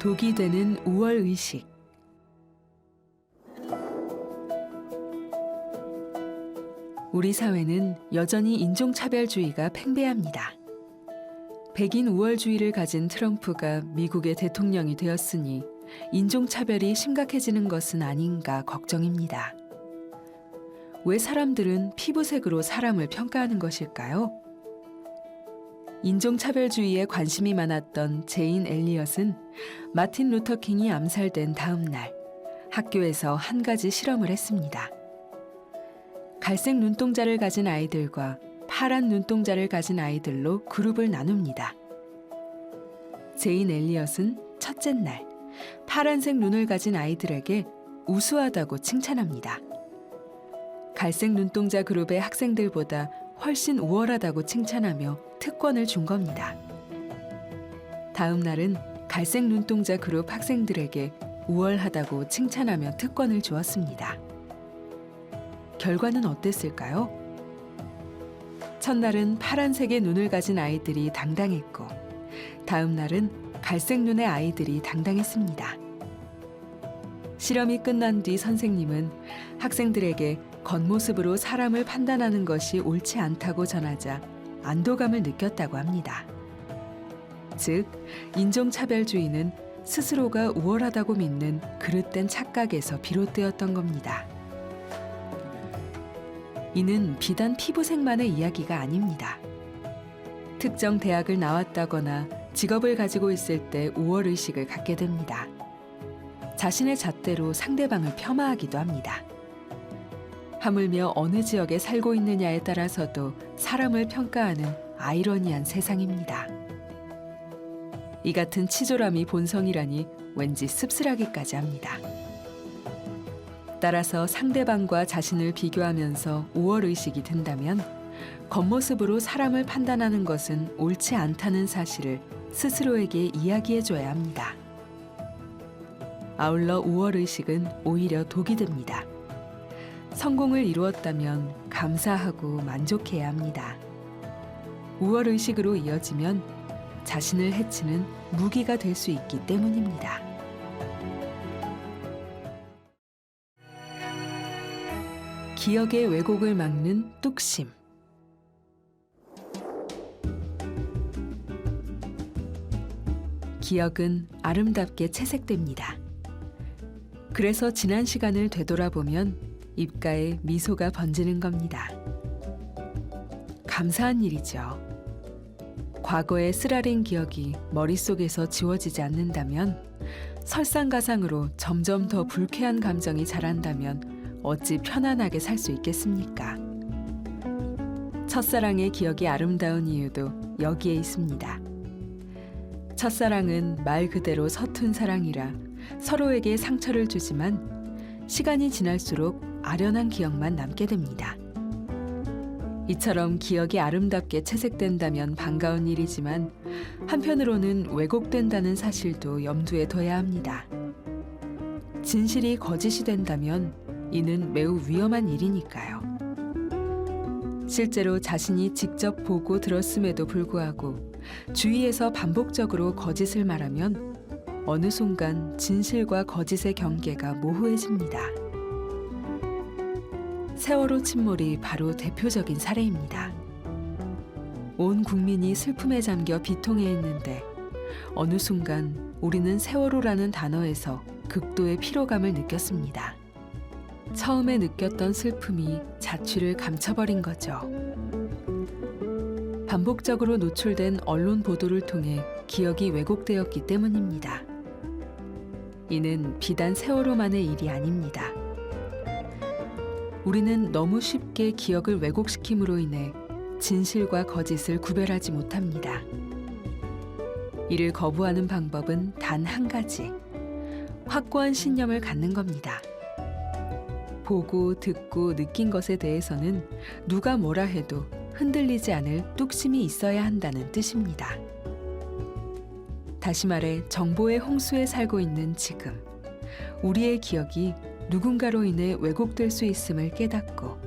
독이 되는 우월의식. 우리 사회는 여전히 인종차별주의가 팽배합니다. 백인 우월주의를 가진 트럼프가 미국의 대통령이 되었으니 인종차별이 심각해지는 것은 아닌가 걱정입니다. 왜 사람들은 피부색으로 사람을 평가하는 것일까요? 인종차별주의에 관심이 많았던 제인 엘리엇은 마틴 루터킹이 암살된 다음 날 학교에서 한 가지 실험을 했습니다. 갈색 눈동자를 가진 아이들과 파란 눈동자를 가진 아이들로 그룹을 나눕니다. 제인 엘리엇은 첫째 날 파란색 눈을 가진 아이들에게 우수하다고 칭찬합니다. 갈색 눈동자 그룹의 학생들보다 훨씬 우월하다고 칭찬하며 특권을 준 겁니다. 다음 날은 갈색 눈동자 그룹 학생들에게 우월하다고 칭찬하며 특권을 주었습니다. 결과는 어땠을까요? 첫날은 파란색의 눈을 가진 아이들이 당당했고 다음 날은 갈색 눈의 아이들이 당당했습니다. 실험이 끝난 뒤 선생님은 학생들에게 겉모습으로 사람을 판단하는 것이 옳지 않다고 전하자 안도감을 느꼈다고 합니다. 즉, 인종차별주의는 스스로가 우월하다고 믿는 그릇된 착각에서 비롯되었던 겁니다. 이는 비단 피부색만의 이야기가 아닙니다. 특정 대학을 나왔다거나 직업을 가지고 있을 때 우월의식을 갖게 됩니다. 자신의 잣대로 상대방을 폄하하기도 합니다. 하물며 어느 지역에 살고 있느냐에 따라서도 사람을 평가하는 아이러니한 세상입니다. 이 같은 치졸함이 본성이라니 왠지 씁쓸하기까지 합니다. 따라서 상대방과 자신을 비교하면서 우월의식이 든다면 겉모습으로 사람을 판단하는 것은 옳지 않다는 사실을 스스로에게 이야기해줘야 합니다. 아울러 우월의식은 오히려 독이 됩니다. 성공을 이루었다면 감사하고 만족해야 합니다. 우월의식으로 이어지면 자신을 해치는 무기가 될 수 있기 때문입니다. 기억의 왜곡을 막는 뚝심. 기억은 아름답게 채색됩니다. 그래서 지난 시간을 되돌아보면 입가에 미소가 번지는 겁니다. 감사한 일이죠. 과거의 쓰라린 기억이 머릿속에서 지워지지 않는다면, 설상가상으로 점점 더 불쾌한 감정이 자란다면 어찌 편안하게 살 수 있겠습니까? 첫사랑의 기억이 아름다운 이유도 여기에 있습니다. 첫사랑은 말 그대로 서툰 사랑이라 서로에게 상처를 주지만 시간이 지날수록 아련한 기억만 남게 됩니다. 이처럼 기억이 아름답게 채색된다면 반가운 일이지만 한편으로는 왜곡된다는 사실도 염두에 둬야 합니다. 진실이 거짓이 된다면 이는 매우 위험한 일이니까요. 실제로 자신이 직접 보고 들었음에도 불구하고 주위에서 반복적으로 거짓을 말하면 어느 순간 진실과 거짓의 경계가 모호해집니다. 세월호 침몰이 바로 대표적인 사례입니다. 온 국민이 슬픔에 잠겨 비통해 있는데 어느 순간 우리는 세월호라는 단어에서 극도의 피로감을 느꼈습니다. 처음에 느꼈던 슬픔이 자취를 감춰버린 거죠. 반복적으로 노출된 언론 보도를 통해 기억이 왜곡되었기 때문입니다. 이는 비단 세월호만의 일이 아닙니다. 우리는 너무 쉽게 기억을 왜곡시킴으로 인해 진실과 거짓을 구별하지 못합니다. 이를 거부하는 방법은 단 한 가지, 확고한 신념을 갖는 겁니다. 보고 듣고 느낀 것에 대해서는 누가 뭐라 해도 흔들리지 않을 뚝심이 있어야 한다는 뜻입니다. 다시 말해 정보의 홍수에 살고 있는 지금, 우리의 기억이 누군가로 인해 왜곡될 수 있음을 깨닫고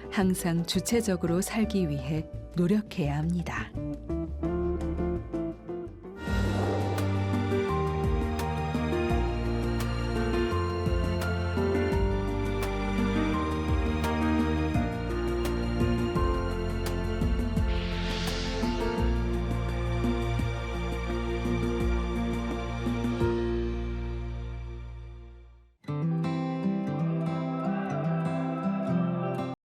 항상 주체적으로 살기 위해 노력해야 합니다.